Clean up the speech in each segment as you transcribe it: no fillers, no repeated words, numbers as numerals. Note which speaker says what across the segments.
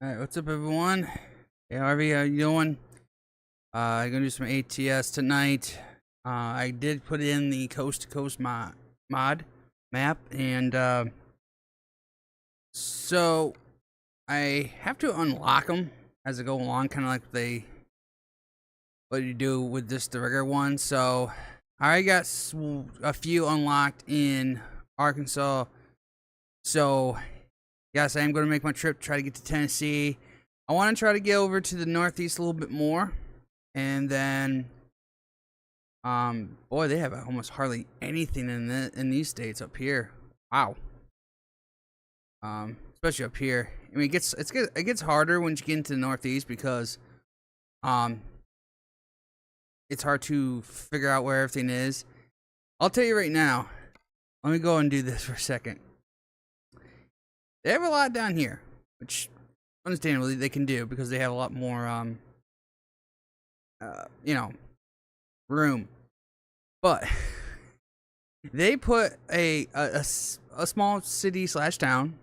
Speaker 1: Alright, what's up everyone? Hey Harvey, how you doing? I'm gonna do some ATS tonight. I did put in the coast to coast mod map, and so I have to unlock them as I go along, kind of like what you do with the regular one. So I already got a few unlocked in Arkansas. So yes, I am going to make my trip, try to get to Tennessee. I want to try to get over to the Northeast a little bit more. And then, boy, they have almost hardly anything in these states up here. Wow. Especially up here. I mean, it gets harder when you get into the Northeast because, it's hard to figure out where everything is. I'll tell you right now. Let me go and do this for a second. They have a lot down here, which understandably they can do because they have a lot more, room. But they put a small city / town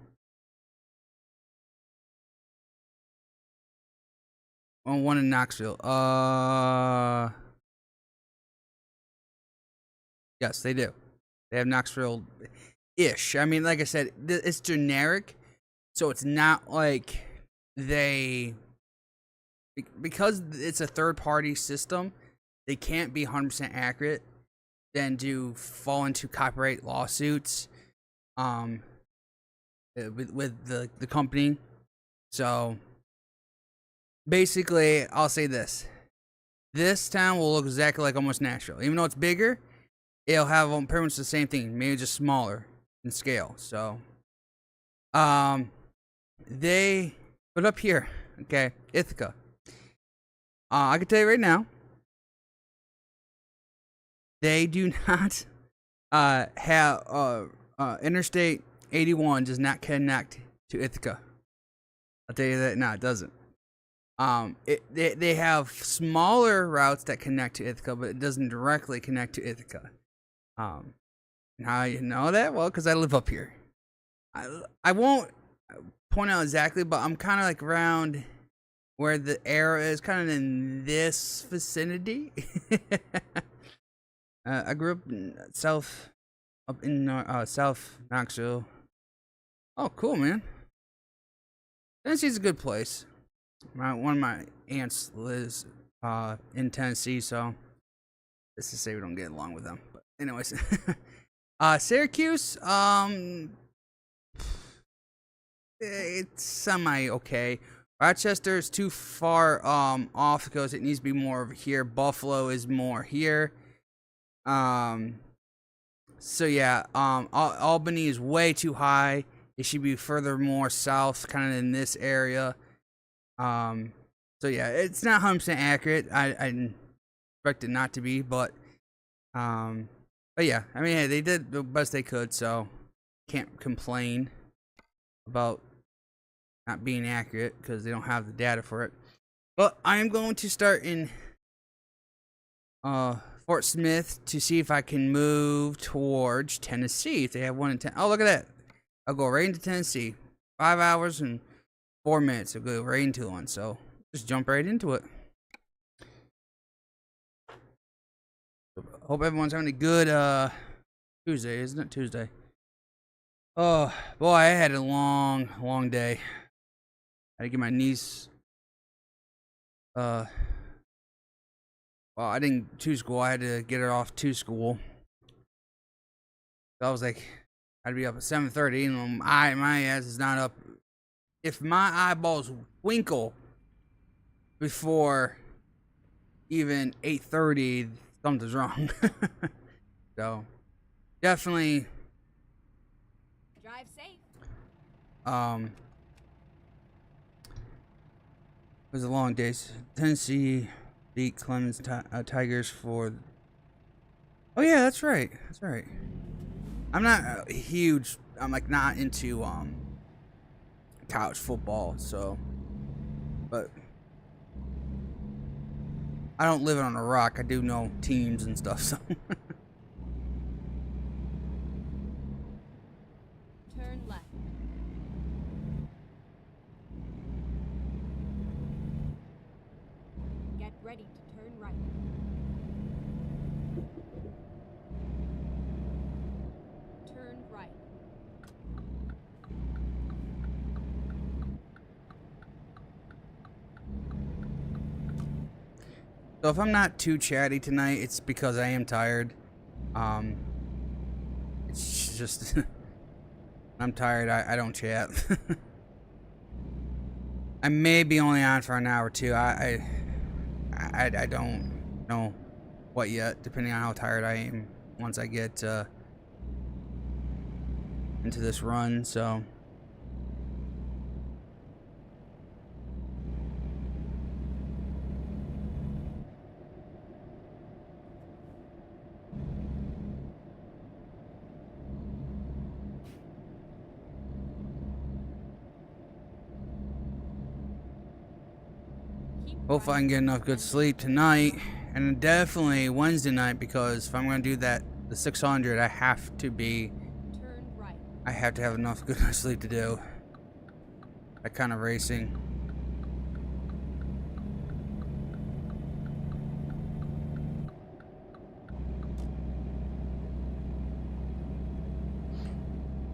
Speaker 1: on one in Knoxville. Yes, they do. They have Knoxville-ish. I mean, like I said, it's generic, so it's not like because it's a third-party system, they can't be 100% accurate, then do fall into copyright lawsuits with the company. So basically, I'll say this town will look exactly like almost Nashville. Even though it's bigger, it'll have pretty much the same thing, maybe just smaller in scale. So but up here, okay, Ithaca, I can tell you right now, they do not have Interstate 81 does not connect to Ithaca. I'll tell you that. No, it doesn't. They have smaller routes that connect to Ithaca, but it doesn't directly connect to Ithaca. How you know that? Well, because I live up here. I won't point out exactly, but I'm kind of like around where the arrow is, kind of in this vicinity. I grew up in South Knoxville. Oh, cool, man. Tennessee's a good place. One of my aunts lives in Tennessee, so let's just say we don't get along with them. But anyways, Syracuse, it's semi okay. Rochester is too far off because it needs to be more over here. Buffalo is more here. So yeah, Albany is way too high. It should be further more south, kind of in this area. So yeah, it's not 100% accurate. I expect it not to be, but yeah, I mean, hey, they did the best they could, so can't complain about not being accurate because they don't have the data for it. But I'm going to start in Fort Smith to see if I can move towards Tennessee. If they have one in Oh, look at that! I'll go right into Tennessee. 5 hours and 4 minutes. I'll go right into one. So just jump right into it. Hope everyone's having a good Tuesday, isn't it? Tuesday. Oh boy, I had a long day. I had to get my niece. Well, I didn't to school. I had to get her off to school. So I was like, I'd be up at 7:30, and my ass is not up. If my eyeballs twinkle before even 8:30, something's wrong. So definitely
Speaker 2: drive safe.
Speaker 1: It was a long day. Tennessee beat Clemens Tigers for. Oh yeah, that's right. That's right. I'm not huge. I'm like not into college football, so. But I don't live on a rock. I do know teams and stuff, so.
Speaker 2: Turn left. ready to turn right. Turn right.
Speaker 1: So if I'm not too chatty tonight, it's because I am tired. It's just I'm tired. I don't chat. I may be only on for an hour or two. I don't know what yet, depending on how tired I am once I get into this run. So. Hope I can get enough good sleep tonight, and definitely Wednesday night, because if I'm going to do that, the 600, I have to have enough good sleep to do that kind of racing.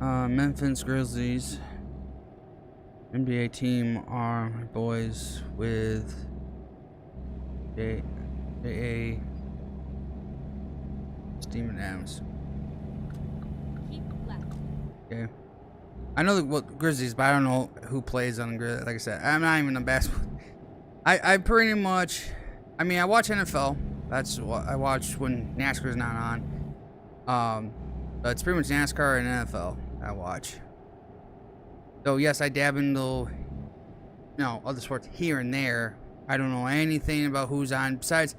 Speaker 1: Memphis Grizzlies NBA team are my boys with J.A. Steven Adams.
Speaker 2: Keep left.
Speaker 1: Okay. I know the Grizzlies, but I don't know who plays on the Grizzlies. Like I said, I'm not even a basketball. I pretty much, I mean, I watch NFL. That's what I watch when NASCAR's not on. But it's pretty much NASCAR and NFL I watch. So yes, I dab into, other sports here and there. I don't know anything about who's on besides,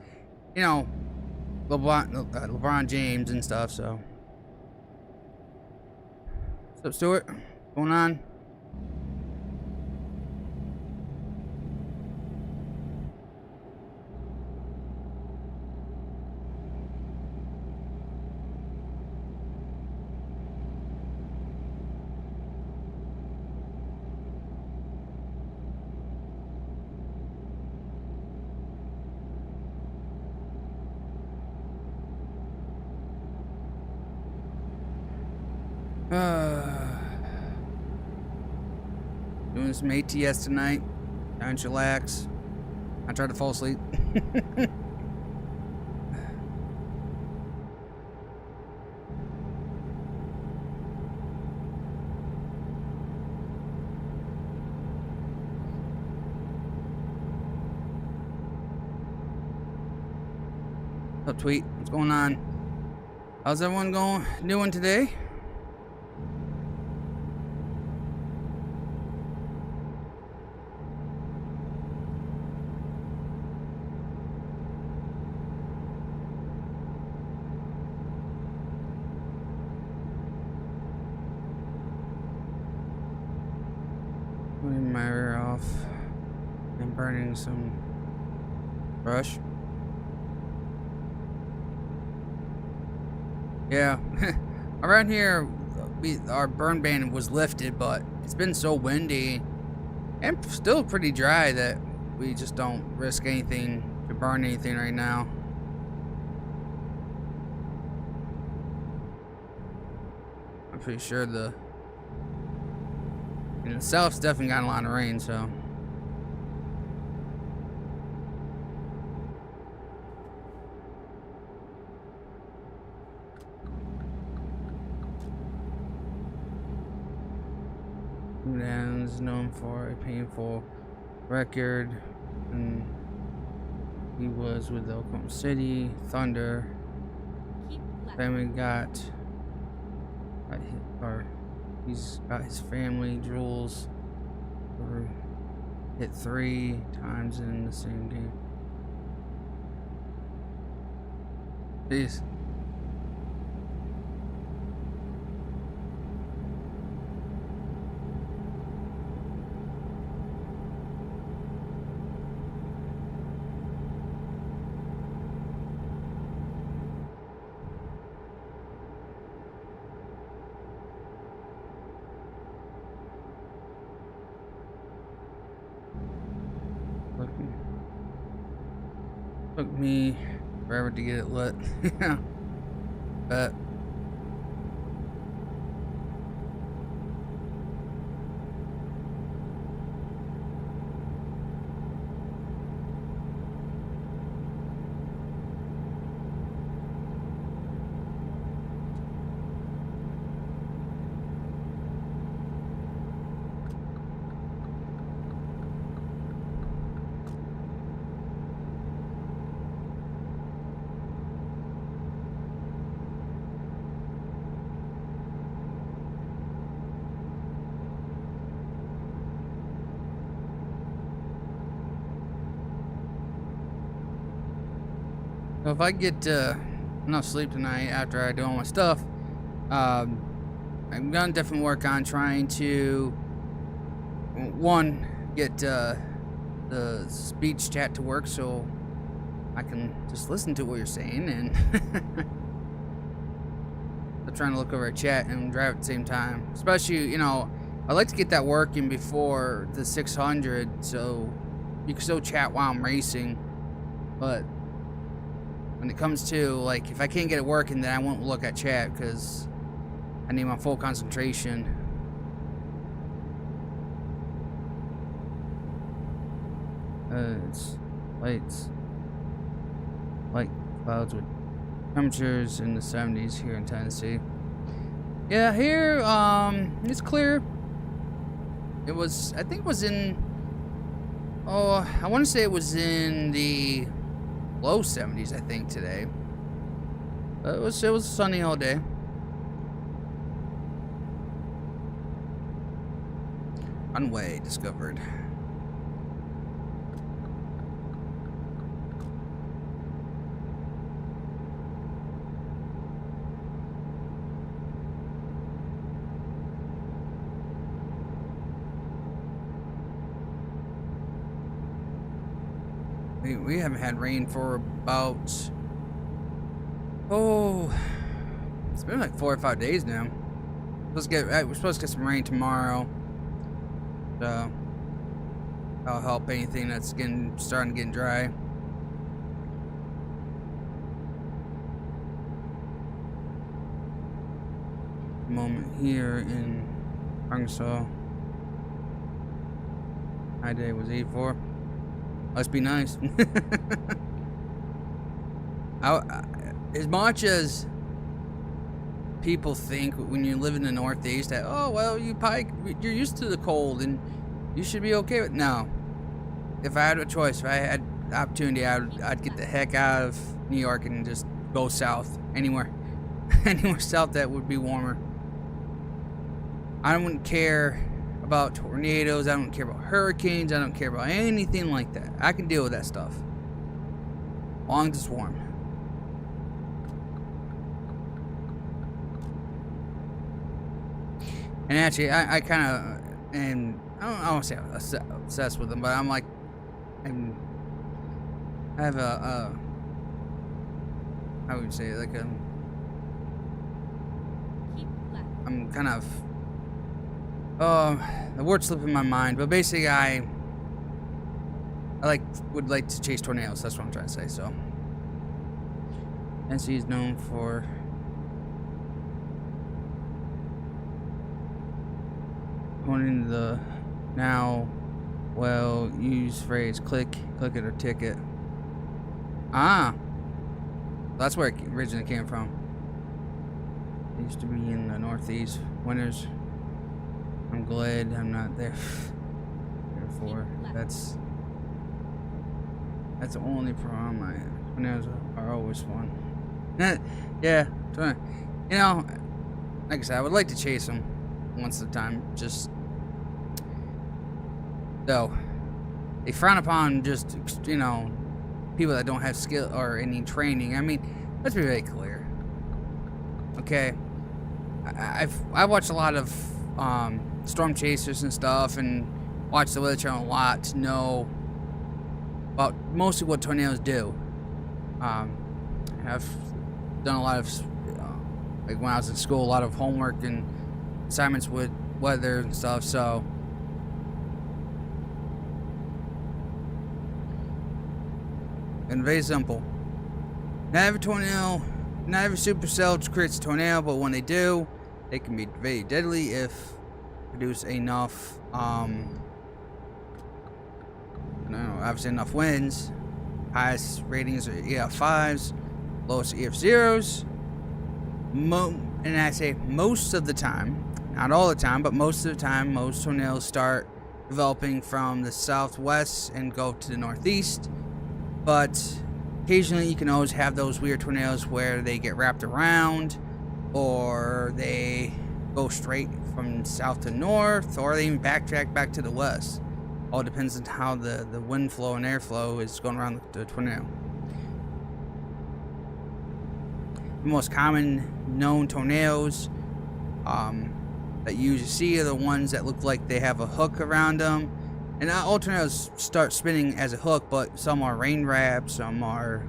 Speaker 1: LeBron James and stuff. So, what's up, Stuart? What's going on? Doing some ATS tonight. Trying to chillax. I tried to fall asleep. What's up, Tweet? What's going on? How's everyone doing today? Putting my rear off and burning some brush. Yeah, around here, our burn ban was lifted, but it's been so windy and still pretty dry that we just don't risk anything to burn anything right now. I'm pretty sure in the south's definitely got a lot of rain, so. Dan is known for a painful record, and he was with the Oklahoma City Thunder. Family he's got his family Jules were hit 3 times in the same game. Jeez. Took me forever to get it lit. Yeah. But so if I get enough sleep tonight after I do all my stuff, I'm gonna definitely work on trying to one get the speech chat to work so I can just listen to what you're saying, and I'm trying to look over at chat and drive at the same time. Especially, you know, I'd like to get that working before the 600 so you can still chat while I'm racing. But when it comes to, like, if I can't get it working, then I won't look at chat because I need my full concentration. It's light clouds with temperatures in the 70s here in Tennessee. Yeah, here, it's clear. It was, I think it was in, oh, I want to say it was in the low 70s, I think, today. It was sunny all day. Runway discovered. We haven't had rain for about, oh, it's been like 4 or 5 days now. We're supposed to get some rain tomorrow. So that'll help anything that's starting to get dry. Moment here in Arkansas. High day was 84. Must be nice. As much as people think when you live in the Northeast that, oh well, you're used to the cold and you should be okay with. No, if I had a choice, if I had the opportunity, I'd get the heck out of New York and just go south, anywhere south that would be warmer. I wouldn't care about tornadoes. I don't care about hurricanes. I don't care about anything like that. I can deal with that stuff, as long as it's warm. And actually, I kind of, and I don't say I'm obsessed with them, but I'm like, I have a how would you say it? Like
Speaker 2: Keep left.
Speaker 1: I'm kind of, the word's slipping my mind, but basically I would like to chase tornadoes. That's what I'm trying to say. So, Tennessee is known for honing the now well used phrase click it or ticket. Ah, that's where it originally came from. It used to be in the Northeast winters. I'm glad I'm not there. Therefore, that's the only problem. Tornadoes are always fun. Yeah, you know, like I said, I would like to chase them once at a time. Just though, they frown upon just, you know, people that don't have skill or any training. I mean, let's be very clear. Okay, I watched a lot of storm chasers and stuff, and watch the Weather Channel a lot to know about mostly what tornadoes do. I've done a lot of, like when I was in school, a lot of homework and assignments with weather and stuff, so And very simple. Not every tornado, not every supercell creates a tornado, but when they do, they can be very deadly if produce enough, obviously enough winds. Highest ratings are EF5s, lowest EF0s. And I say most of the time, not all the time, but most of the time, most tornadoes start developing from the southwest and go to the northeast. But occasionally you can always have those weird tornadoes where they get wrapped around, or they go straight from south to north, or they even backtrack back to the west. All depends on how the wind flow and airflow is going around the tornado. The most common known tornadoes that you usually see are the ones that look like they have a hook around them. And not all tornadoes start spinning as a hook, but some are rain wraps, some are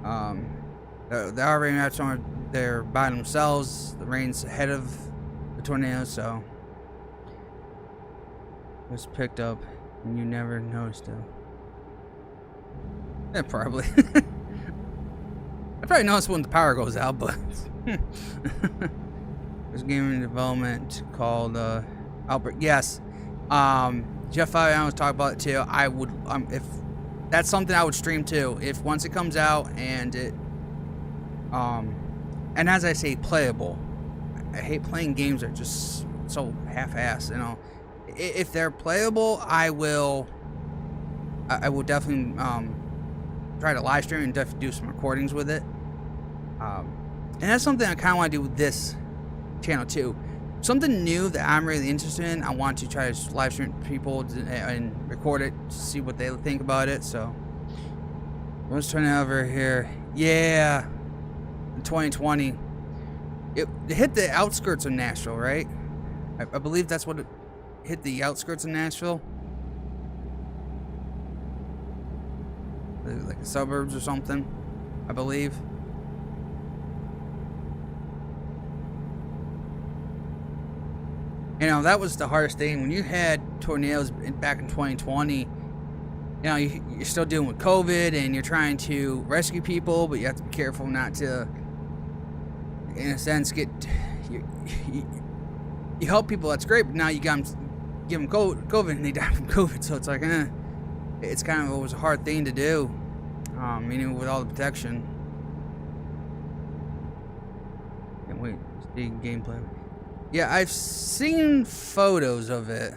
Speaker 1: there are rain wraps, some are they're by themselves. The rain's ahead of the tornado, so it was picked up and you never noticed it. Yeah, probably. I probably notice when the power goes out, but there's a game in development called Outbreak. Yes, Jeff Fabiano was talking about it too. I would, if that's something I would stream too. If once it comes out and it, and as I say, playable. I hate playing games that are just so half-assed. You know, if they're playable, I will definitely try to live stream and definitely do some recordings with it. And that's something I kind of want to do with this channel too. Something new that I'm really interested in. I want to try to live stream people and record it to see what they think about it. So let's turn it over here. Yeah, in 2020, it hit the outskirts of Nashville, right? I believe that's what it hit, the outskirts of Nashville, like the suburbs or something, I believe. You know, that was the hardest thing when you had tornadoes back in 2020. You know, you're still dealing with COVID and you're trying to rescue people, but you have to be careful not to, in a sense, you help people. That's great, but now you give them COVID and they die from COVID. So it's like, it's kind of always a hard thing to do, even with all the protection. Can't wait to see gameplay. Yeah, I've seen photos of it.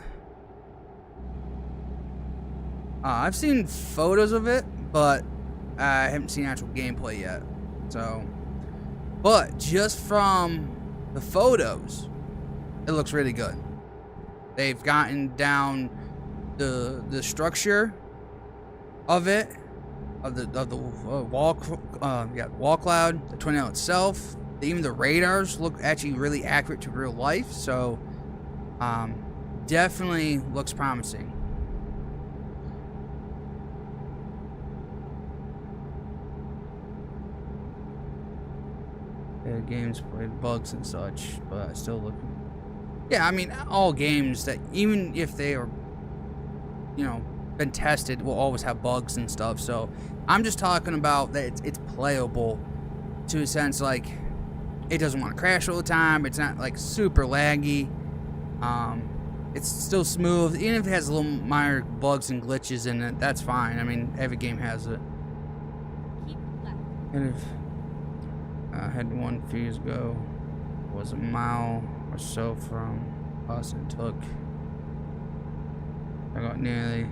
Speaker 1: I've seen photos of it, but I haven't seen actual gameplay yet. So, but just from the photos, it looks really good. They've gotten down the structure of it, of the wall cloud, the tornado itself. Even the radars look actually really accurate to real life, so definitely looks promising. Yeah, games played bugs and such, but I still look. Yeah, I mean, all games that, even if they are, you know, been tested, will always have bugs and stuff. So I'm just talking about that it's playable, to a sense, like, it doesn't want to crash all the time. It's not like super laggy. It's still smooth, even if it has little minor bugs and glitches in it. That's fine. I mean, every game has it.
Speaker 2: Keep left.
Speaker 1: And if I had one few years ago, it was a mile or so from us, and took, I got nearly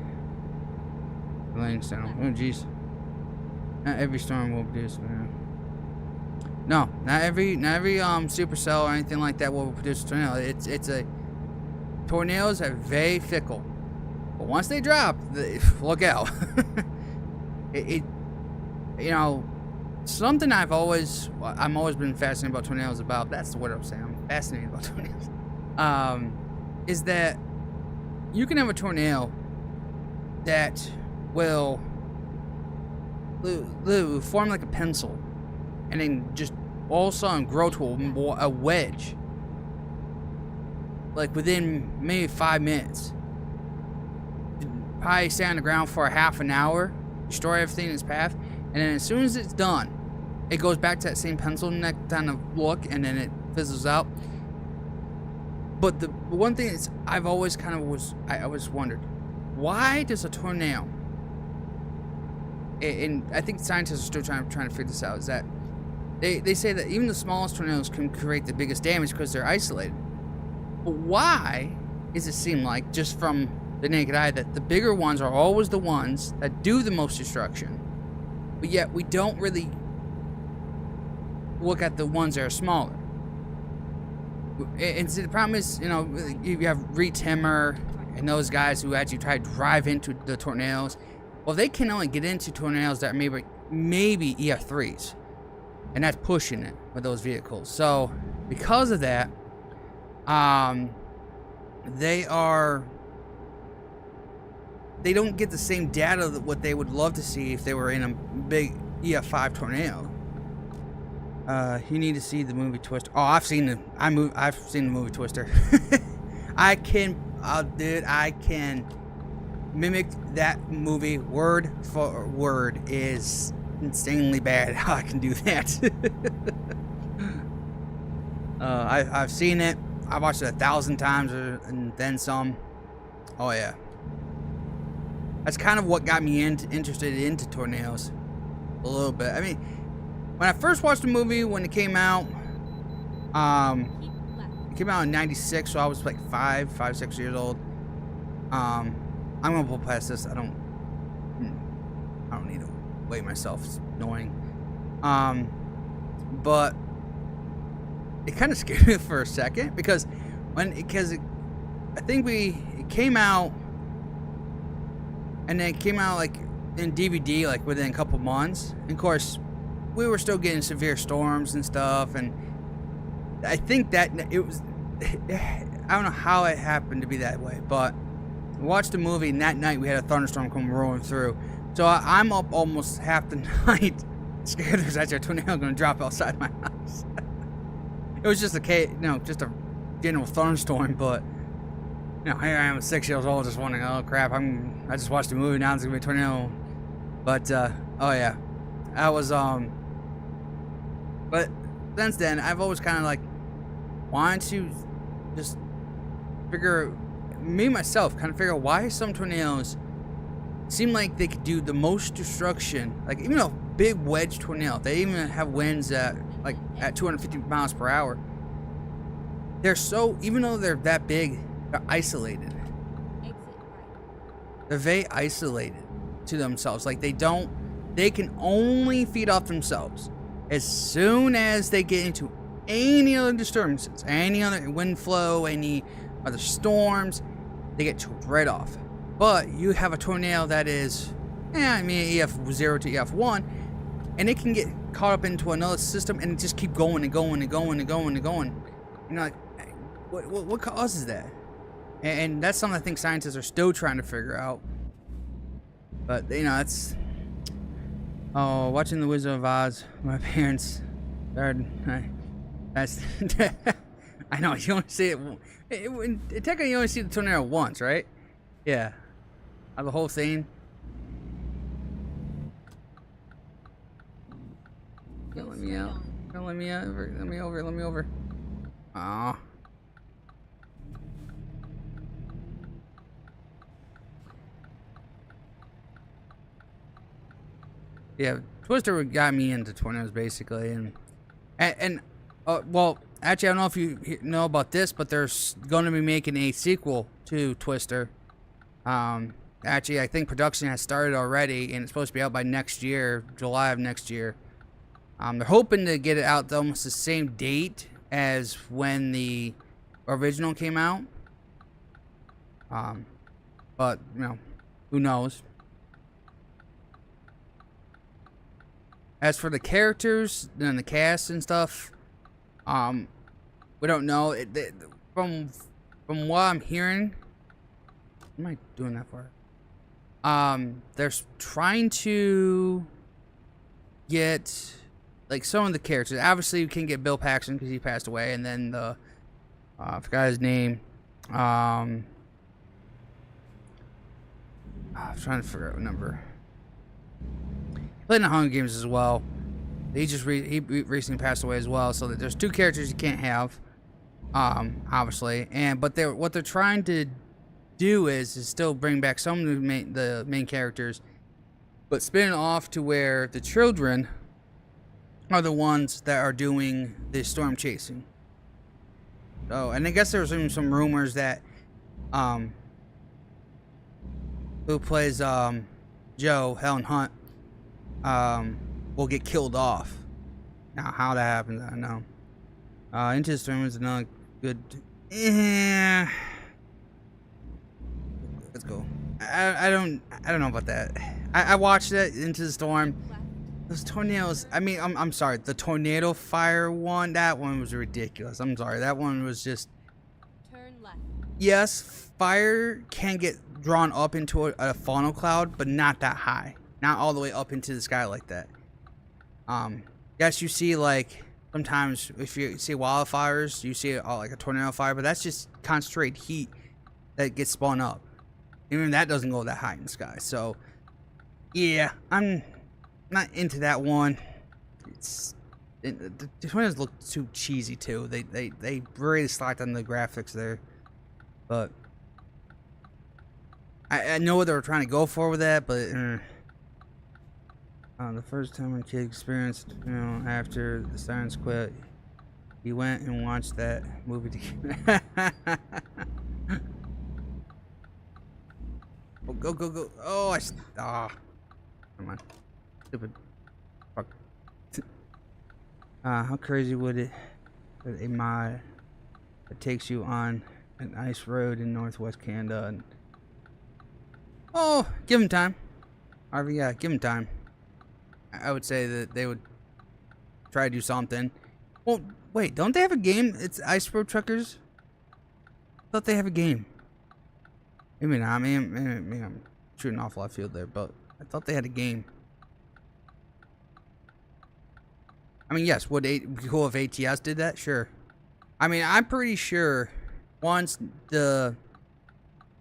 Speaker 1: lanes down. Oh jeez. Not every storm will produce, man. No, not every supercell or anything like that will produce a tornado. Tornadoes are very fickle, but once they drop, look out. You know, something I'm always been fascinated about tornadoes about. That's the word I'm saying. I'm fascinated about tornadoes. Is that you can have a tornado that will form like a pencil, and then just all of a sudden grow to a wedge, like within maybe 5 minutes. Probably stay on the ground for a half an hour, destroy everything in its path, and then as soon as it's done, it goes back to that same pencil neck kind of look, and then it fizzles out. But the one thing is, I've always kind of I always wondered, why does a tornado, and I think scientists are still trying to figure this out, is that they say that even the smallest tornadoes can create the biggest damage because they're isolated. But why does it seem like, just from the naked eye, that the bigger ones are always the ones that do the most destruction, but yet we don't really look at the ones that are smaller? And see, the problem is, you know, you have Reed Timmer and those guys who actually try to drive into the tornadoes. Well, they can only get into tornadoes that are maybe EF3s, and that's pushing it with those vehicles. So because of that, they don't get the same data that what they would love to see if they were in a big EF5 tornado. You need to see the movie Twister. Oh, I've seen the movie Twister. I can mimic that movie word for word. Is insanely bad how I can do that. I've seen it. I've watched it 1,000 times and then some. Oh yeah. That's kind of what got me interested into tornadoes a little bit. I mean, when I first watched the movie, when it came out, it came out in '96, so I was like 6 years old. I'm gonna pull past this. I don't need to weigh myself. It's annoying. But it kind of scared me for a second because I think it came out, and then it came out like in DVD like within a couple months. And of course, we were still getting severe storms and stuff, and I think that it was, I don't know how it happened to be that way, but we watched the movie, and that night we had a thunderstorm come rolling through. So I'm up almost half the night scared there's actually a tornado going to drop outside my house. It was just just a general thunderstorm, but here I am, 6 years old, just wondering, oh crap, I just watched the movie, now it's gonna be a tornado. But oh yeah, I was but since then I've always kind of like wanted to just figure out why some tornadoes seem like they could do the most destruction. Like even a big wedge tornado, they even have winds at 250 miles per hour. Even though they're that big, they're isolated.
Speaker 2: Exit right.
Speaker 1: They're very isolated to themselves. Like they can only feed off themselves. As soon as they get into any other disturbances, any other wind flow, any other storms, they get choked right off. But you have a tornado that is, EF0 to EF1, and it can get caught up into another system and just keep going and going and going and going and going. You know, like, what causes that? And that's something I think scientists are still trying to figure out. But that's watching The Wizard of Oz. My parents, that's I know you only see it. Technically, you only see the tornado once, right? Yeah, the whole thing. Don't let me out. Don't let me out. Let me over. Let me over. Aw. Yeah, Twister got me into tornadoes basically, and well, actually, I don't know if you know about this, but there's going to be making a sequel to Twister. Actually, I think production has started already, and it's supposed to be out by next year, July of next year. They're hoping to get it out almost the same date as when the original came out. But who knows? As for the characters and the cast and stuff, we don't know. From what I'm hearing, what am I doing that for? They're trying to get like some of the characters. Obviously, you can get Bill Paxton because he passed away, and then I forgot his name. I'm trying to figure out what number. playing the Hunger Games as well. He just recently passed away as well. So there's 2 characters you can't have, obviously. But what they're trying to do is still bring back some of the main characters, but spin it off to where the children are the ones that are doing the storm chasing. So, and I guess there's some rumors that who plays Joe, Helen Hunt, will get killed off. Now, how that happens, I don't know. Into the Storm is another good. Let's go. I don't know about that. I watched it, Into the Storm.
Speaker 2: Left.
Speaker 1: Those tornadoes. I mean, I'm sorry. The tornado fire one. That one was ridiculous. I'm sorry. That one was just.
Speaker 2: Turn left.
Speaker 1: Yes, fire can get drawn up into a funnel cloud, but not that high. Not all the way up into the sky like that. Yes, you see like sometimes if you see wildfires, you see like a tornado fire, but that's just concentrated heat that gets spun up. Even that doesn't go that high in the sky. So, yeah, I'm not into that one. The tornadoes look too cheesy too. They really slacked on the graphics there, but I know what they were trying to go for with that, but. The first time a kid experienced, after the sirens quit, he went and watched that movie together. Oh, go. Oh, come on. Stupid. Fuck. How crazy would it that a mod that takes you on an ice road in northwest Canada and... Oh, give him time. Harvey, yeah, give him time. I would say that they would try to do something. Well, wait, don't they have a game? It's Ice Road Truckers? I thought they have a game. Maybe not. I mean, I'm shooting off left field there, but I thought they had a game. I mean, yes, would it be cool if ATS did that? Sure. I mean, I'm pretty sure once the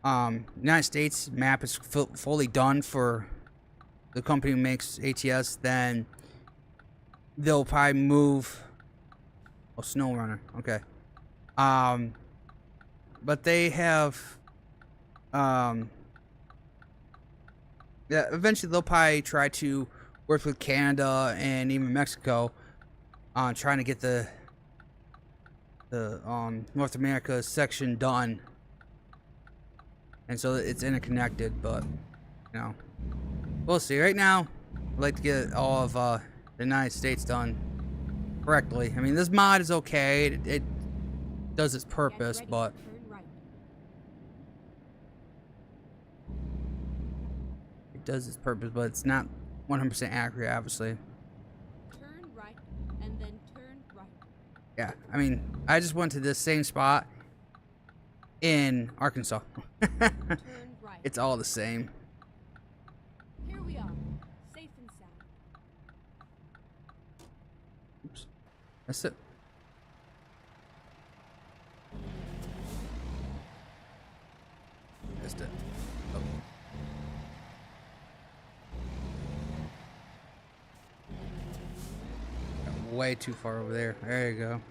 Speaker 1: United States map is fully done for the company who makes ATS, then they'll probably move. Oh, SnowRunner. Okay. But they have. Yeah. Eventually, they'll probably try to work with Canada and even Mexico on trying to get the North America section done. And so it's interconnected, but we'll see. Right now, I'd like to get all of the United States done correctly. I mean, this mod is okay. It does its purpose, but
Speaker 2: Turn right.
Speaker 1: it's not 100% accurate, obviously.
Speaker 2: Turn right and then turn right.
Speaker 1: Yeah, I mean, I just went to this same spot in Arkansas.
Speaker 2: Turn right.
Speaker 1: It's all the same.
Speaker 2: Here we are, safe and sound.
Speaker 1: Oops. That's it. That's it. Oh. Got way too far over there. There you go.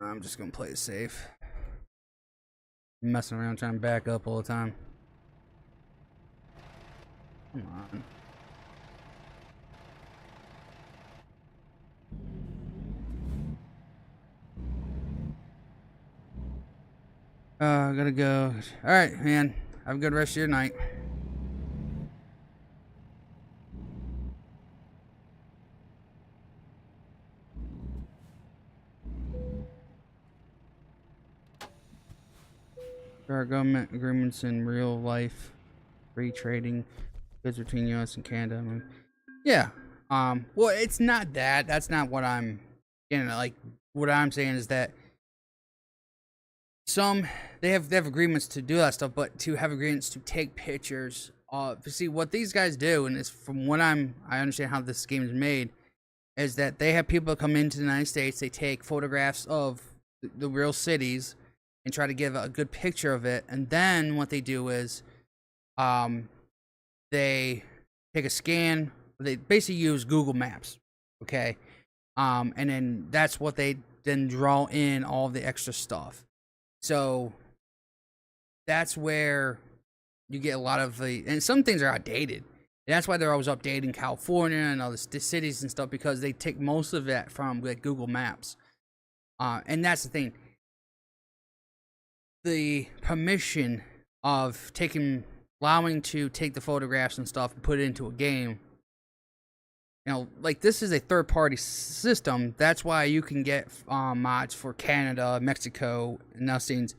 Speaker 1: I'm just gonna play it safe. Messing around trying to back up all the time. Come on. I gotta go. Alright, man. Have a good rest of your night. There are government agreements in real life, free trading goods between U.S. and Canada. I mean, yeah. Well, it's not that. That's not what I'm getting at. Like, what I'm saying is that they have agreements to do that stuff, but to have agreements to take pictures. See what these guys do, and it's from what I understand how this game is made, is that they have people come into the United States. They take photographs of the real cities and try to give a good picture of it, and then what they do is they take a scan. They basically use Google Maps, okay? And then that's what they then draw in all the extra stuff. So that's where you get a lot of and some things are outdated. And that's why they're always updating California and all the cities and stuff, because they take most of that from like Google Maps. And that's the thing. The permission of allowing to take the photographs and stuff and put it into a game. You know, like this is a third-party system. That's why you can get mods for Canada, Mexico, and those things,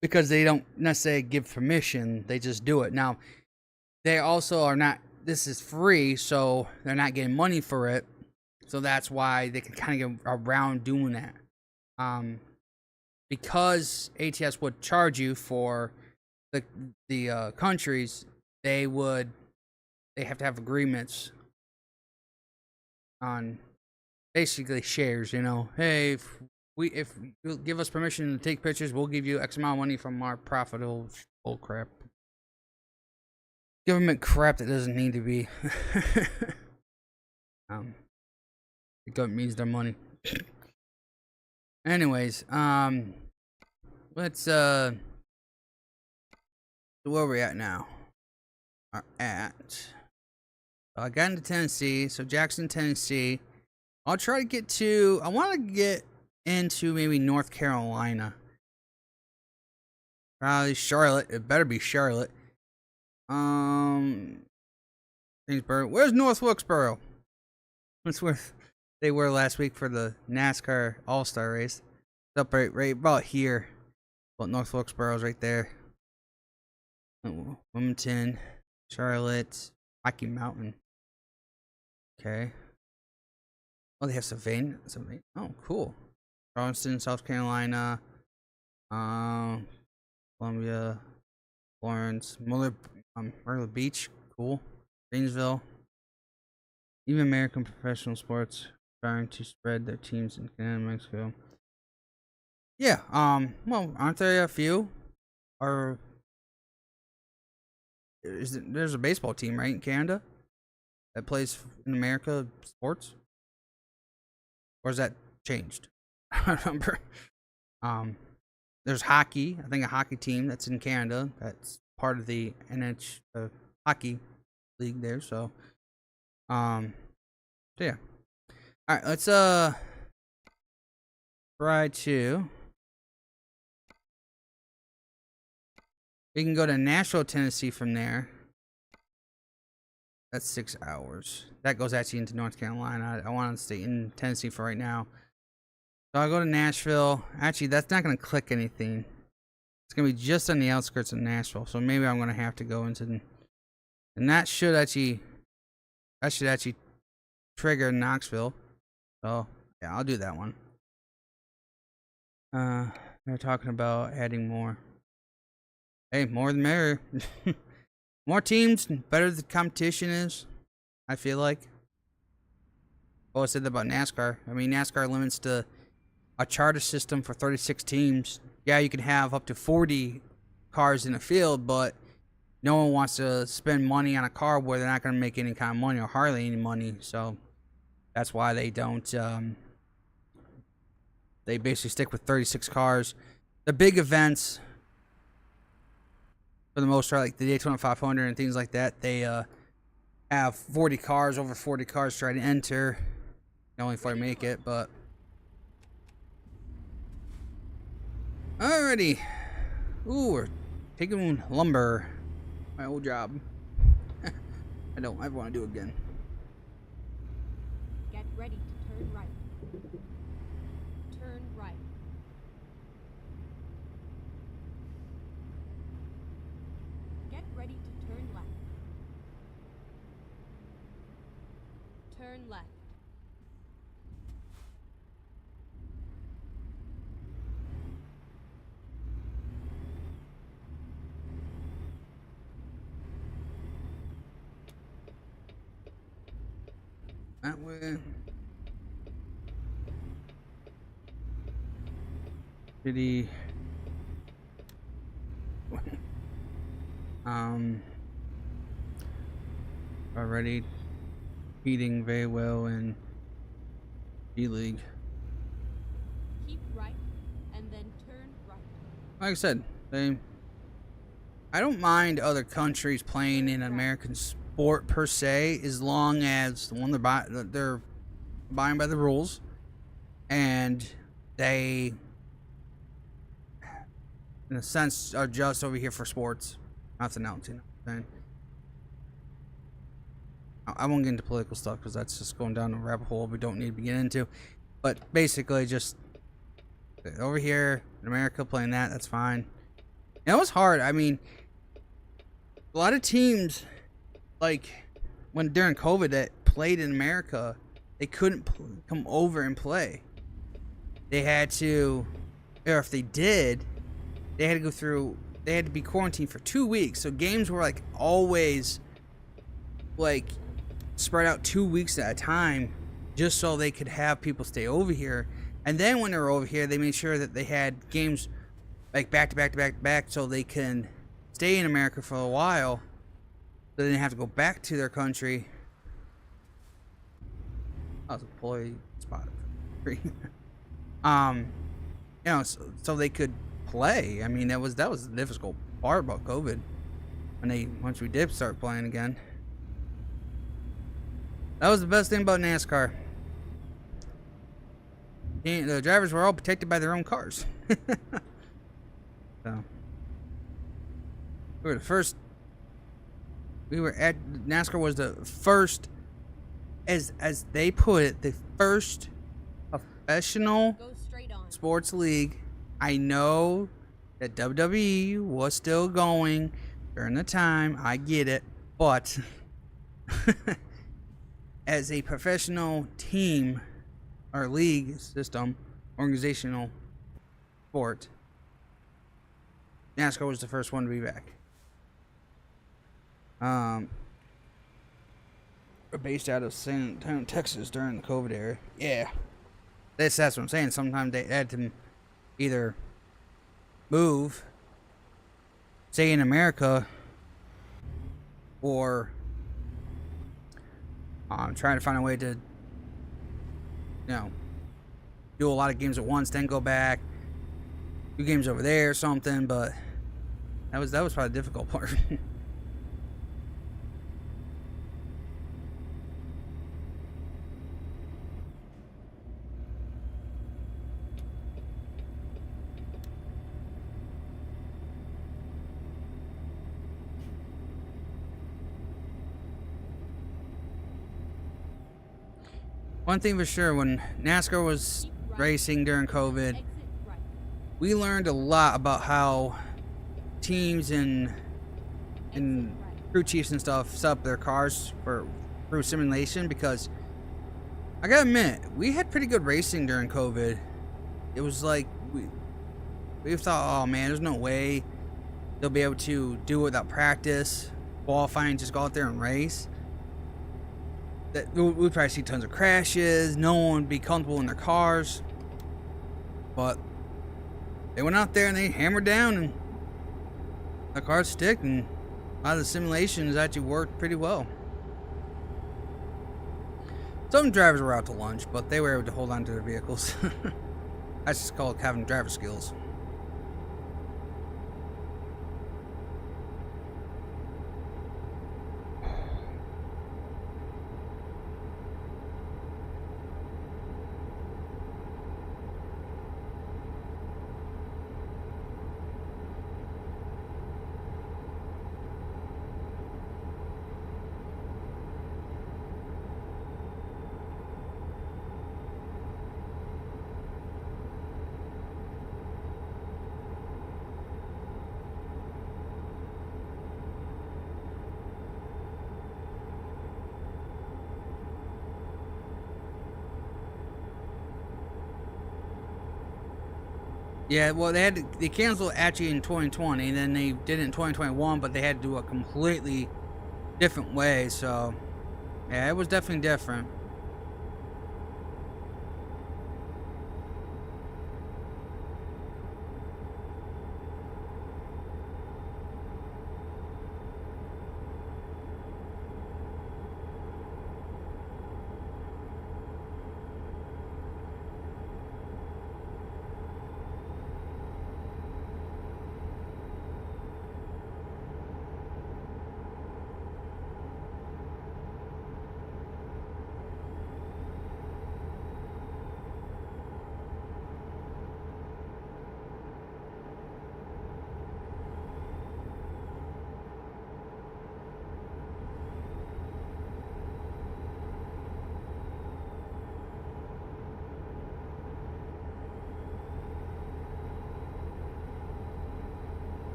Speaker 1: because they don't necessarily give permission. They just do it. Now, they also are not. This is free, so they're not getting money for it. So that's why they can kind of get around doing that. Because ATS would charge you for the countries, they have to have agreements on basically shares. You know, hey, if you give us permission to take pictures, we'll give you X amount of money from our profitable bull crap. Government crap that doesn't need to be. The government needs their money. Anyways, let's where are we at now? I got into Tennessee, so Jackson, Tennessee. I'll try to get to. I want to get into maybe North Carolina. Probably Charlotte. It better be Charlotte. Greensboro. Where's North Wilkesboro? That's where they were last week for the NASCAR All-Star race. It's up right about here. Well, North Wilkesboro's right there. Wilmington, Charlotte, Rocky Mountain. Okay. Oh, they have Savannah. Oh, cool. Charleston, South Carolina. Columbia, Florence, Myrtle Beach. Cool. Greensville. Even American professional sports trying to spread their teams in Canada and Mexico. Yeah, well, aren't there a few? Or there's a baseball team, right, in Canada that plays in America sports? Or is that changed? I don't remember. There's hockey. I think a hockey team that's in Canada. That's part of the hockey league there. So yeah. All right, let's try to. We can go to Nashville, Tennessee from there. That's 6 hours. That goes actually into North Carolina. I want to stay in Tennessee for right now. So I'll go to Nashville. Actually, that's not going to click anything. It's going to be just on the outskirts of Nashville. So maybe I'm going to have to go into... And that should actually trigger Knoxville. So, yeah, I'll do that one. They're talking about adding more. Hey, more the merrier. More teams, better the competition is, I feel like. Oh, I said that about NASCAR. I mean, NASCAR limits to a charter system for 36 teams. Yeah, you can have up to 40 cars in a field, but no one wants to spend money on a car where they're not going to make any kind of money or hardly any money. So that's why they don't. They basically stick with 36 cars. The big events, for the most part, like the Daytona 500 and things like that, they have 40 cars, over 40 cars try to enter. Only if I make it, but alrighty. Ooh, we're taking lumber. My old job. I don't ever want to do it again.
Speaker 2: Get ready to turn right. Turn right. Get ready to turn left. Turn left.
Speaker 1: That way. Pretty. already competing very well in G League.
Speaker 2: Keep right, and then turn right.
Speaker 1: Like I said, I don't mind other countries playing in an American sport per se, as long as they're abiding by the rules and they, in a sense, are just over here for sports, nothing else. You know what I'm saying? I won't get into political stuff because that's just going down a rabbit hole we don't need to be getting into. But basically, just over here in America playing that's fine. And it was hard. I mean, a lot of teams, like when during COVID that played in America, they couldn't come over and play. They had to, or if they did, they had to go through. They had to be quarantined for 2 weeks. So games were like always like spread out 2 weeks at a time, just so they could have people stay over here. And then when they were over here, they made sure that they had games like back to back to back to back, so they can stay in America for a while, so they didn't have to go back to their country. That was a ploy spot. You know, so they could play. I mean, that was the difficult part about COVID. Once we did start playing again, that was the best thing about NASCAR. The drivers were all protected by their own cars. So we were the first. NASCAR was the first, as they put it, the first professional
Speaker 2: Go straight on.
Speaker 1: sports league. I know that WWE was still going during the time. I get it, but as a professional team or league system, organizational sport, NASCAR was the first one to be back. We're based out of San Antonio, Texas during the COVID era. Yeah. That's what I'm saying. Sometimes they had to either move, stay in America, or trying to find a way to, do a lot of games at once, then go back, do games over there or something. But that was probably the difficult part. One thing for sure, when NASCAR was racing during COVID,
Speaker 2: Exit right.
Speaker 1: we learned a lot about how teams and
Speaker 2: Exit right.
Speaker 1: crew chiefs and stuff set up their cars through simulation, because I gotta admit, we had pretty good racing during COVID. It was like we thought, oh man, there's no way they'll be able to do it without practice, qualifying, just go out there and race. That we'd probably see tons of crashes. No one would be comfortable in their cars. But they went out there and they hammered down, and the cars stick, and a lot of the simulations actually worked pretty well. Some drivers were out to lunch, but they were able to hold on to their vehicles. That's just called having driver skills. Yeah, well, they canceled actually in 2020, and then they did it in 2021, but they had to do it a completely different way. So, yeah, it was definitely different.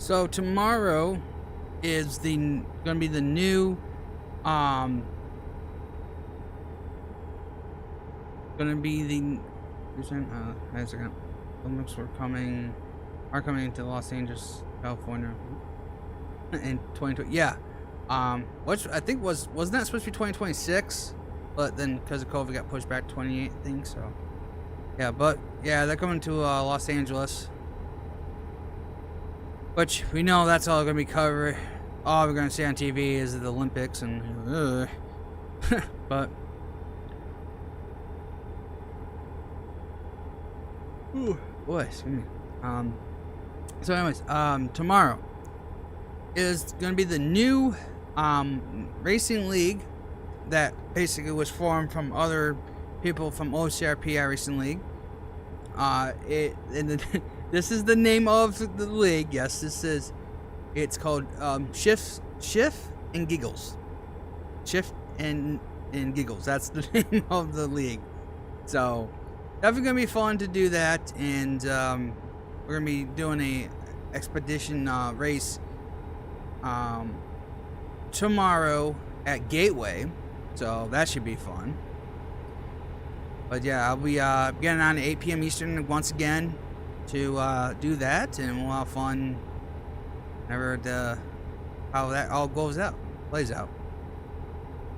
Speaker 1: So tomorrow is gonna be the new gonna be the Olympics are coming to Los Angeles, California in 2020. Yeah. Which I think wasn't that supposed to be 2026, but then because of COVID got pushed back to 28, I think so. Yeah, but yeah, they're coming to Los Angeles, which we know that's all gonna be covered. All we're gonna see on TV is the Olympics and but ooh, boy, excuse me. So anyways, tomorrow is gonna be the new racing league that basically was formed from other people from OCRP Racing League. This is the name of the league. Yes, it's called Shift and Giggles. Shift and Giggles. That's the name of the league. So definitely gonna be fun to do that, and we're gonna be doing a expedition race tomorrow at Gateway, so that should be fun. But yeah, I'll be getting on at 8 p.m. Eastern once again to do that, and we'll have fun whenever how that all plays out.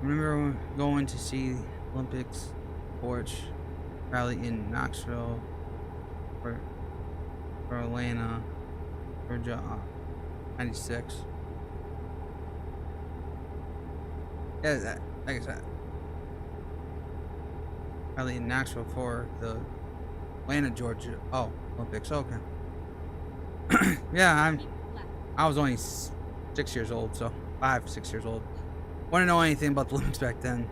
Speaker 1: Remember going to see Olympics Porch rally in Knoxville for Atlanta for 96. Yeah, like I said, rally in Knoxville for the Atlanta, Georgia. Oh, Olympics. Okay. Yeah, I was only 6 years old, so 6 years old. Wouldn't know anything about the Olympics back then.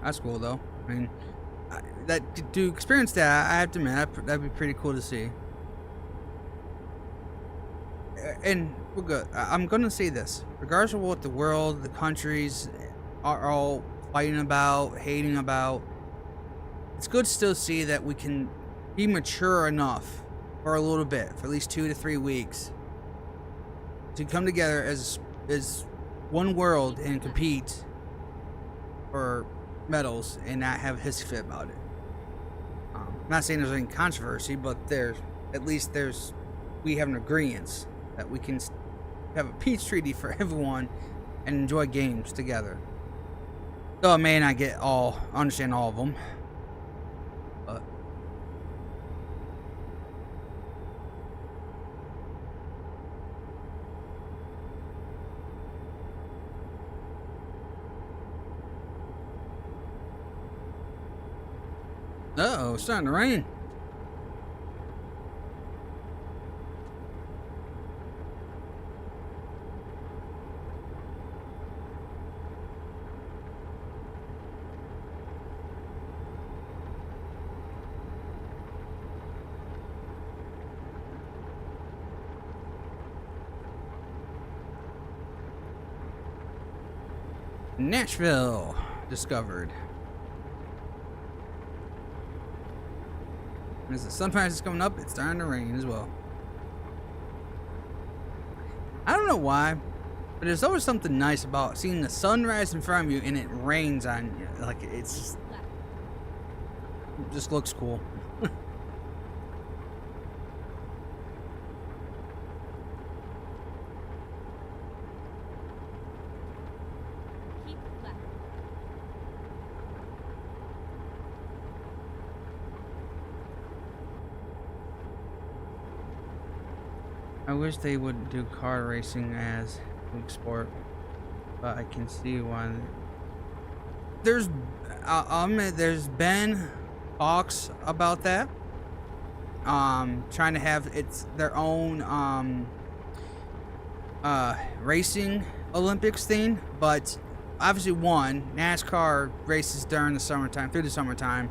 Speaker 1: That's cool though. I mean, to experience that, I have to admit that'd be pretty cool to see. And we're good. I'm gonna say this: regardless of what the world, the countries are all fighting about, hating about, it's good to still see that we can be mature enough for a little bit, for at least 2 to 3 weeks, to come together as one world and compete for medals and not have a hissy fit about it. I'm not saying there's any controversy, but we have an agreement that we can have a peace treaty for everyone and enjoy games together. Though I may not understand all of them, but uh-oh, it's starting to rain. Nashville discovered. And as the sunrise is coming up, it's starting to rain as well. I don't know why, but there's always something nice about seeing the sunrise in front of you and it rains on you. Like, it just looks cool. I wish they would do car racing as league sport, but I can see why. There's been talks about that. Trying to have their own racing Olympics thing, but obviously NASCAR races during the summertime, through the summertime.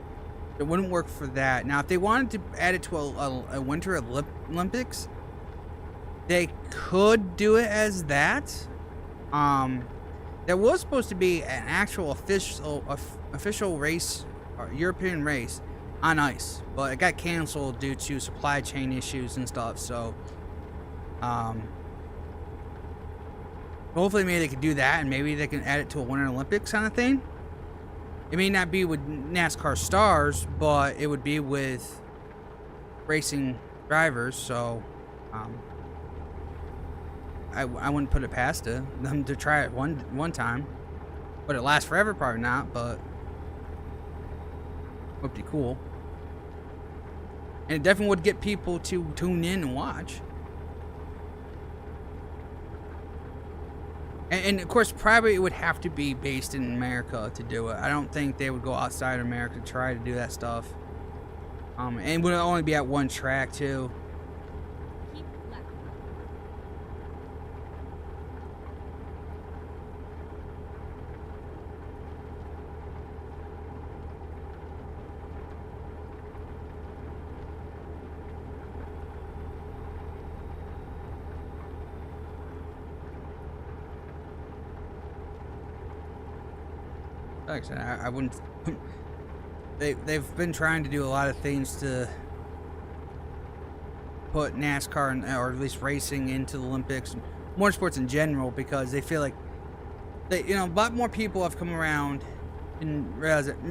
Speaker 1: It wouldn't work for that. Now, if they wanted to add it to a winter Olympics, they could do it as that. There was supposed to be an actual official race, or European race, on ice, but it got canceled due to supply chain issues and stuff. So, hopefully, maybe they could do that, and maybe they can add it to a Winter Olympics kind of thing. It may not be with NASCAR stars, but it would be with racing drivers. So, I wouldn't put it past them to try it one time. Would it last forever? Probably not, but would be cool. And it definitely would get people to tune in and watch. And of course, probably it would have to be based in America to do it. I don't think they would go outside of America to try to do that stuff. And it would only be at one track too.
Speaker 2: Keep left.
Speaker 1: Like I said, I wouldn't. They've been trying to do a lot of things to put NASCAR or at least racing into the Olympics, and motorsports in general, because they feel like a lot more people have come around and realized that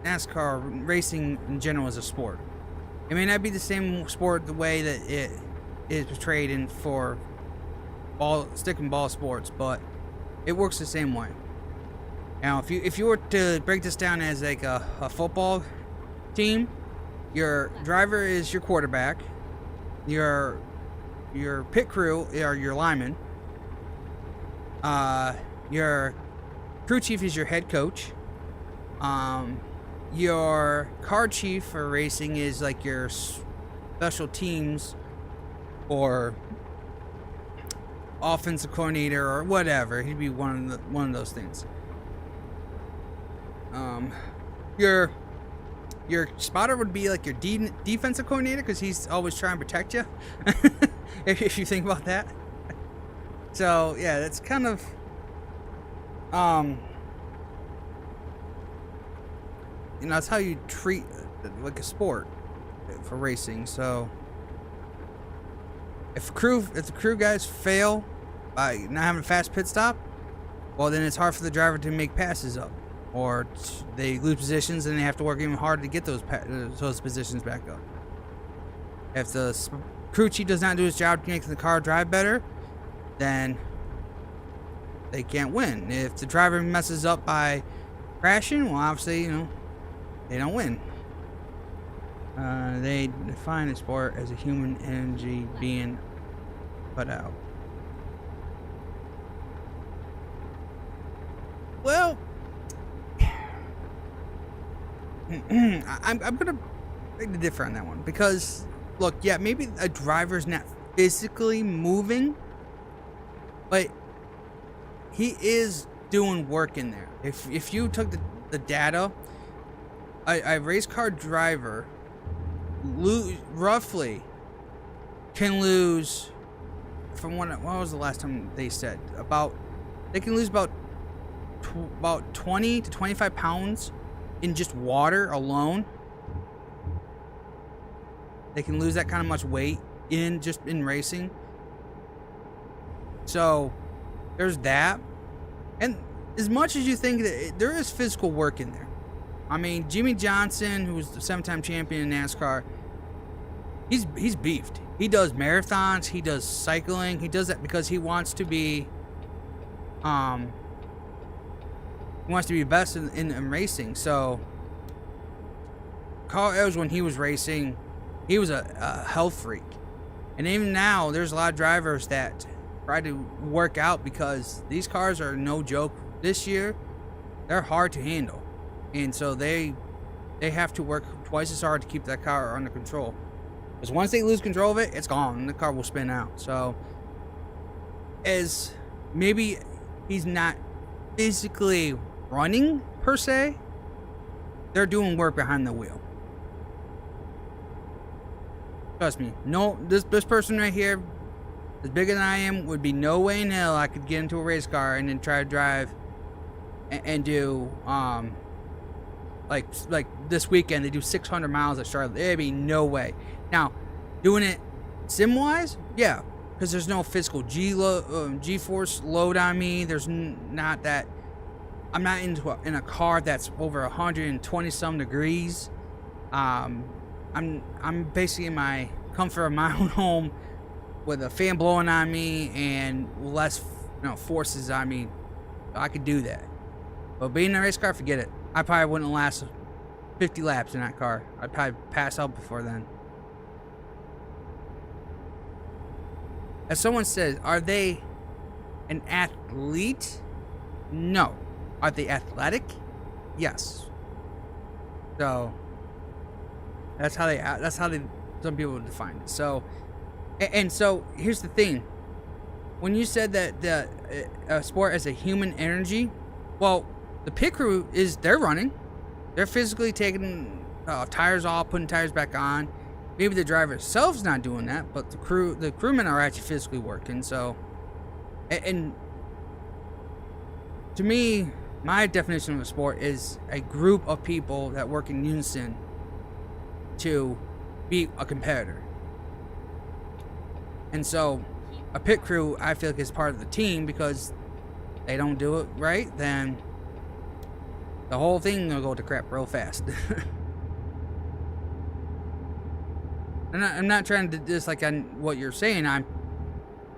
Speaker 1: NASCAR racing in general is a sport. It may not be the same sport the way that it is portrayed in for stick and ball sports, but it works the same way. Now, if you were to break this down as like a football team, your driver is your quarterback, your pit crew are your linemen, your crew chief is your head coach, your car chief for racing is like your special teams or offensive coordinator or whatever. He'd be one of those things. Your spotter would be like your defensive coordinator, because he's always trying to protect you. if you think about that. So yeah, that's kind of that's how you treat like a sport for racing. So if the crew guys fail by not having a fast pit stop, well, then it's hard for the driver to make passes up. Or they lose positions and they have to work even harder to get those positions back up. If the crew chief does not do his job to make the car drive better, then they can't win. If the driver messes up by crashing, well, obviously, they don't win. They define the sport as a human energy being put out. Well, I'm gonna beg to differ on that one, because look, yeah, maybe a driver's not physically moving, but he is doing work in there. If you took the data, a race car driver roughly can lose, from when was the last time they said, they can lose about 20 to 25 pounds in just water alone. They can lose that kind of much weight in racing. So there's that. And as much as you think that there is physical work in there, I mean, Jimmy Johnson, who was the 7-time champion in NASCAR, he's beefed. He does marathons, he does cycling, he does that because he wants to be best in racing. So Carl Edwards, when he was racing, he was a health freak. And even now, there's a lot of drivers that try to work out, because these cars are no joke this year. They're hard to handle. And so they have to work twice as hard to keep that car under control. Because once they lose control of it, it's gone, and the car will spin out. So, as maybe he's not physically running per se, they're doing work behind the wheel. Trust me, no, this person right here, as bigger than I am, would be no way in hell I could get into a race car and then try to drive and do like this weekend they do 600 miles at Charlotte. There'd be no way. Now, doing it sim-wise, yeah, because there's no physical G-force load on me. There's not that. I'm not in a car that's over 120 some degrees. I'm basically in my comfort of my own home with a fan blowing on me and less forces on me. I could do that. But being in a race car, forget it. I probably wouldn't last 50 laps in that car. I'd probably pass out before then. As someone says, are they an athlete? No. Are they athletic? Yes. So that's how some people define it. So and so here's the thing. When you said that the sport as a human energy, well, the pit crew they're running. They're physically taking tires off, putting tires back on. Maybe the driver itself's not doing that, but the crewmen are actually physically working. So, and to me, my definition of a sport is a group of people that work in unison to beat a competitor. And so, a pit crew, I feel like, is part of the team because they don't do it right, then the whole thing will go to crap real fast. I'm not trying to dislike on what you're saying.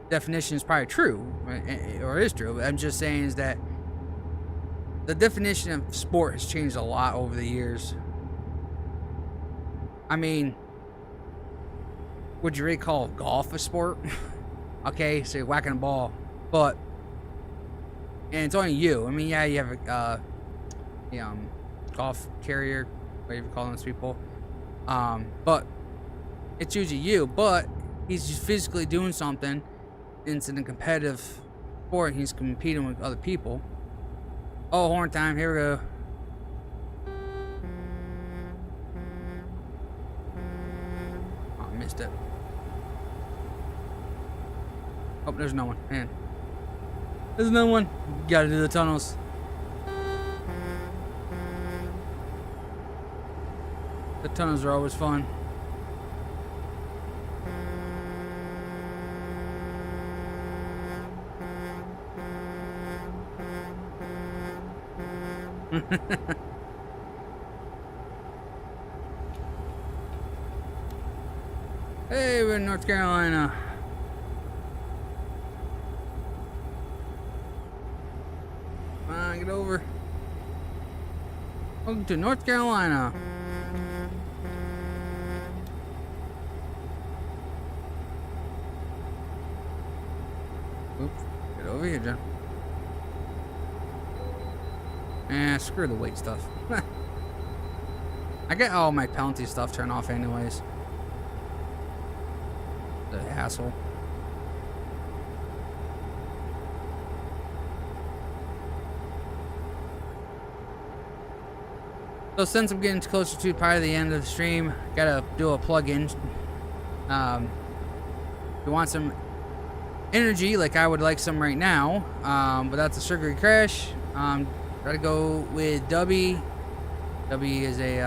Speaker 1: Definition is probably true, or is true. I'm just saying is that the definition of sport has changed a lot over the years. I mean, would you really call golf a sport? Okay, so you're whacking a ball, and it's only you. I mean, yeah, you have a golf carrier, whatever you call those people, but it's usually you. But he's just physically doing something. It's in a competitive sport. He's competing with other people. Oh, horn time! Here we go. Oh, I missed it. Oh, there's no one. Man. There's no one. You gotta do the tunnels. The tunnels are always fun. Hey, we're in North Carolina. Come on, get over. Welcome to North Carolina. Oops, get over here, John. Screw the weight stuff. I get all my penalty stuff turned off anyways. The hassle. So since I'm getting closer to probably the end of the stream, gotta do a plug-in. If you want some energy, like I would like some right now, but that's a sugary crash. Gotta go with Dubby. Dubby is a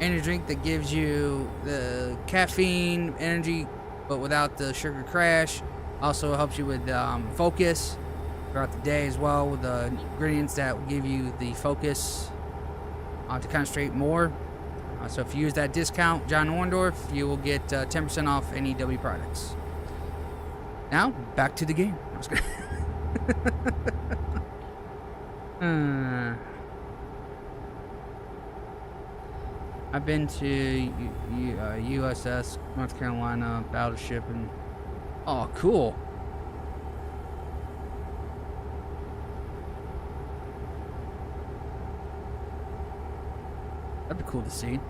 Speaker 1: energy drink that gives you the caffeine energy, but without the sugar crash. Also helps you with focus throughout the day as well, with the ingredients that will give you the focus to concentrate more. So if you use that discount, John Orndorff, you will get 10% off any Dubby products. Now, back to the game. I was I've been to USS North Carolina battleship and oh, cool. That'd be cool to see.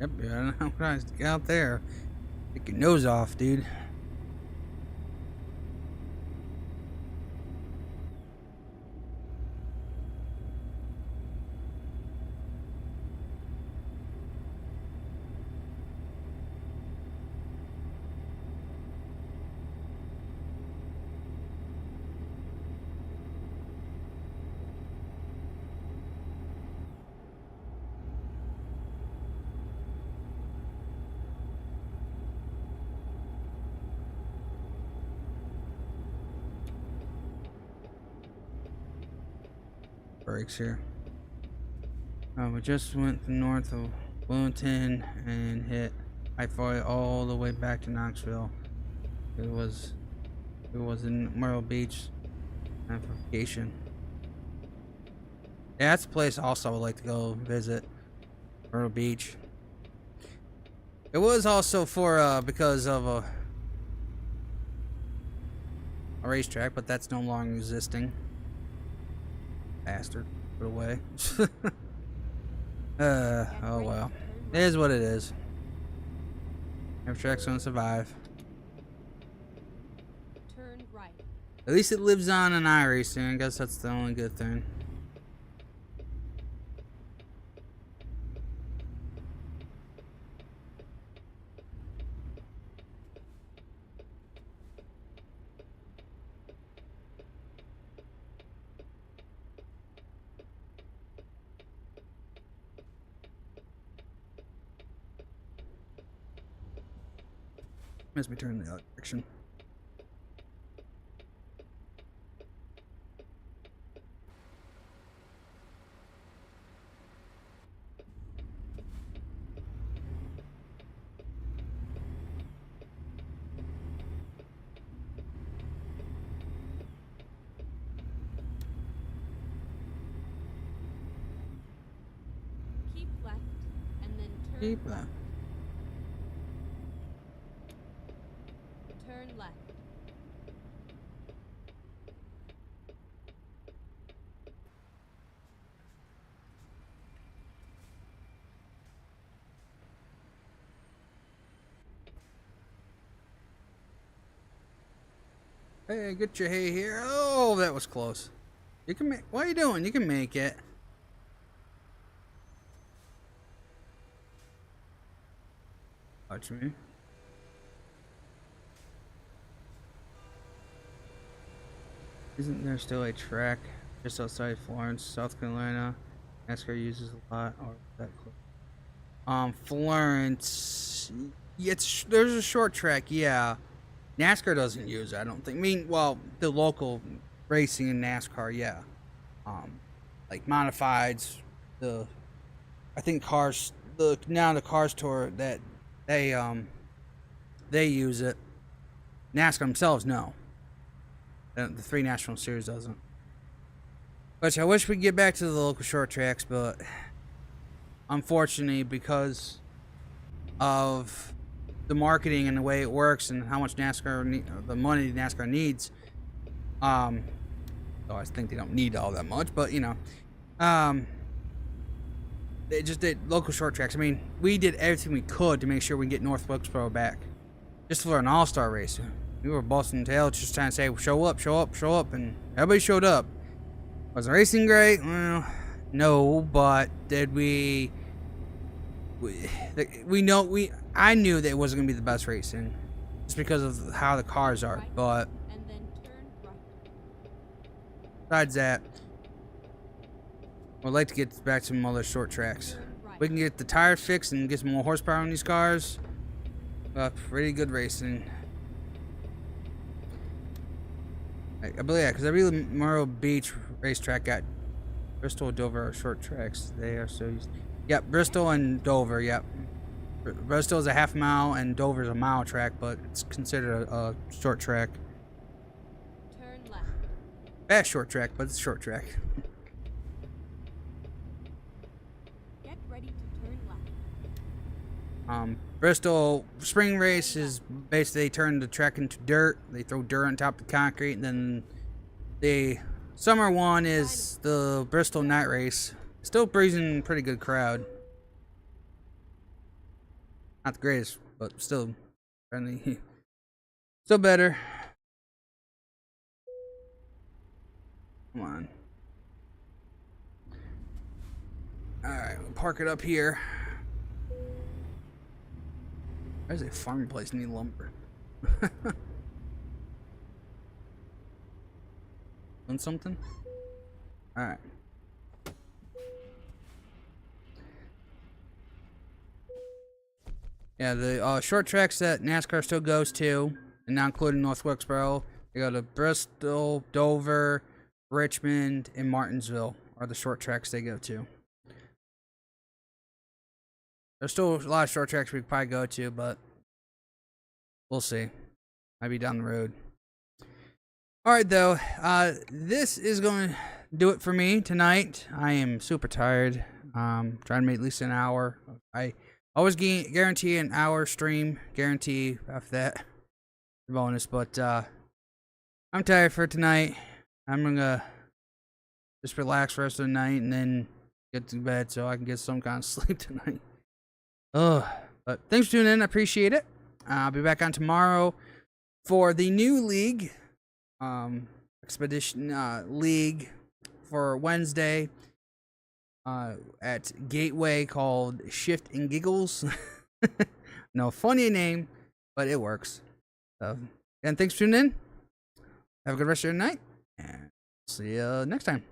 Speaker 1: Yep, I don't know. Get out there. Take your nose off, dude. Brakes here. We just went north of Bloomington and hit I-40 all the way back to Knoxville. It was in Myrtle Beach vacation. Yeah, that's a place also I would like to go visit. Myrtle Beach. It was also for because of a racetrack, but that's no longer existing. Bastard. Put away. Oh well. It is what it is. Every track's gonna survive.
Speaker 2: Turn right.
Speaker 1: At least it lives on in iRacing. I guess that's the only good thing. Must be turning the other direction.
Speaker 2: Keep left and then turn
Speaker 1: Keep
Speaker 2: right.
Speaker 1: that.
Speaker 2: Turn left.
Speaker 1: Hey, get your hay here. Oh, that was close. You can make. What are you doing? You can make it. Watch me. Isn't there still a track just outside Florence, South Carolina? NASCAR uses a lot, or that close? Florence. Yeah, there's a short track. Yeah, NASCAR doesn't use it, I don't think. I mean, well, the local racing in NASCAR, yeah. Like modifieds, I think cars, the Cars Tour that they use it. NASCAR themselves, no. The Three National Series doesn't. Which I wish we'd get back to the local short tracks, but unfortunately, because of the marketing and the way it works and how much the money NASCAR needs, I think they don't need all that much, but you know, they just did local short tracks. I mean, we did everything we could to make sure we can get North Wilkesboro back, just for an all-star race. We were busting tails just trying to say, show up, show up, show up, and everybody showed up. Was the racing great? Well, no, but did we I knew that it wasn't gonna be the best racing, just because of how the cars are.
Speaker 2: Right,
Speaker 1: But
Speaker 2: and then turn right.
Speaker 1: besides that, I'd like to get back to some other short tracks.
Speaker 2: Turn right.
Speaker 1: We can get the tire fixed and get some more horsepower on these cars. Pretty good racing. I believe, yeah, because I believe Myrtle Beach racetrack got Bristol, Dover are short tracks. They are so used. Yep, Bristol and Dover. Yep, Bristol is a half mile and Dover is a mile track, but it's considered a short track.
Speaker 2: Turn left.
Speaker 1: Fast short track, but it's a short track.
Speaker 2: Get ready to turn left.
Speaker 1: Bristol spring race is basically they turn the track into dirt. They throw dirt on top of the concrete, and then the summer one is the Bristol night race. Still breezing pretty good crowd. Not the greatest, but still friendly. Still better. Come on. Alright, we'll park it up here. There's a farming place need lumber. Want something? Alright. Yeah, the short tracks that NASCAR still goes to, and not including North Wilkesboro, they go to Bristol, Dover, Richmond, and Martinsville are the short tracks they go to. There's still a lot of short tracks we could probably go to, but we'll see. Might be down the road. Alright, though. This is going to do it for me tonight. I am super tired. Trying to make at least an hour. I always guarantee an hour stream. Guarantee after that. Bonus. But I'm tired for tonight. I'm going to just relax for the rest of the night and then get to bed so I can get some kind of sleep tonight. But thanks for tuning in. I appreciate it. I'll be back on tomorrow for the new league, Expedition League for Wednesday at Gateway called Shift and Giggles. No funny name, but it works. So, and thanks for tuning in. Have a good rest of your night, and see you next time.